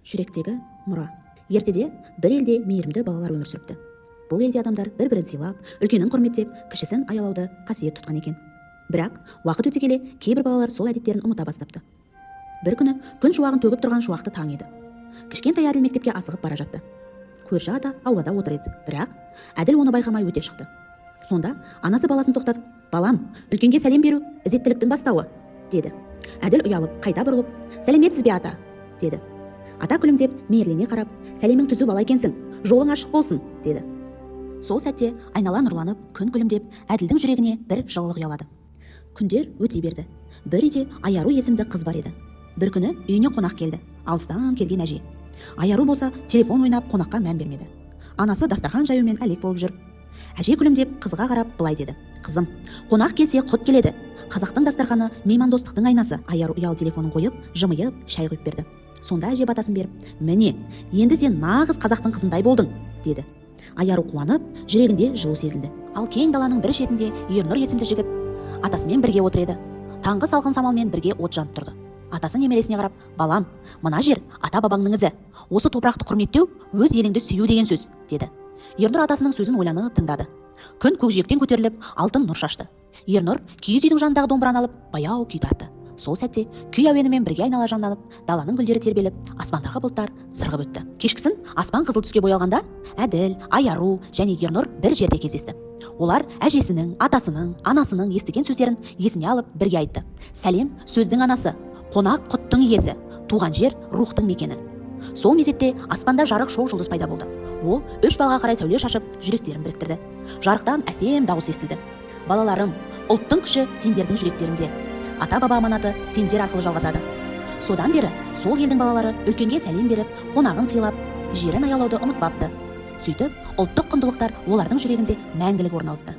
Жүректегі мұра. Ертеде бір елде мейірімді балалар өмір сүріпті. Бұл елде адамдар бір-бірін сыйлап, үлкенін құрметтеп, кішісін аялауды қасиет тұтқан екен. Бірақ уақыт өте келе кейбір балалар сол әдеттерін ұмыта бастапты. Бір күні күн шуағын төгіп тұрған шуақты таң еді. Кішкентай Әділ мектепке асығып бара жатты. Көрші ата аулада отыр еді, бірақ Әділ оны байқамай өте шықты. Сонда анасы баласын тоқтатып: "Балам, үлкенге сәлем беру ізеттіліктің бастауы", деді. Әділ ұялып, қайта бұрылып: "Сәлеметсіз бе, ата?" деді. Ата күлімдеп, мейірлене қарап: "Сәлемің түзу бала екенсің, жолың ашық болсын", деді. Сол сәтте айнала нұрланып, күн күлімдеп, Әділдің жүрегіне бір жылылық ұялады. Күндер өте берді. Бір үйде Аяру есімді қыз бар еді. Бір күні үйіне қонақ келді, алыстан келген әже. Аяру болса телефон ойнап қонаққа мән бермеді. Анасы дастархан жаюмен әлек болып жүр. Әже күлімдеп қызға қарап былай деді: "Қызым, қонақ келсе құт келеді. Қазақтың дастарханы меймандостықтың айнасы." Аяру ұялы телефонын қойып, жымиып, шай құйып берді. Сонда әже батасын беріп: "Міне, енді сен нағыз қазақтың қызындай болдың", деді. Аяру қуанып, жүрегінде жылу сезілді. Ал кең даланың бір шетінде Ернұр есімді жігіт атасымен бірге отыр еді. Таңғы салқын самалмен бірге от жанып тұрды. Атасы немересіне қарап: "Балам, мына жер ата-бабаңның ізі. Осы топырақты құрметтеу өз еліңді сүю деген сөз", деді. Ернұр атасының сөзін ойланып тыңдады. Күн көкжиектен көтеріліп, алтын нұр шашты. Ернұр киіз үйдің жанындағы домбыраны алып, баяу күй тартты. Сол сәтте күй әуенімен бірге айнала жанданып, даланың гүлдері тербеліп, аспандағы бұлттар сырғып өтті. Кешкісін аспан қызыл түске боялғанда, Әділ, Аяру және Ернұр бір жерде кездесті. Олар әжесінің, атасының, анасының естіген сөздерін есіне алып бірге айтты. Сәлем сөздің анасы, қонақ құттың иесі, туған жер рухтың мекені. Сол мезетте аспанда жарық шоқ жұлдыз пайда болды. Ол үш балға қарай сәуле шашып, жүректерін біріктірді. Жарықтан әсем дауыс естілді: "Балаларым, ұлттың күші сендердің жүректерінде. Ата-баба аманаты сендер арқылы жалғасады." Содан бері сол елдің балалары үлкенге сәлем беріп, қонағын сыйлап, жерін аялауды ұмытпапты. Сөйтіп, ұлттық құндылықтар олардың жүрегінде мәңгілік орын алыпты.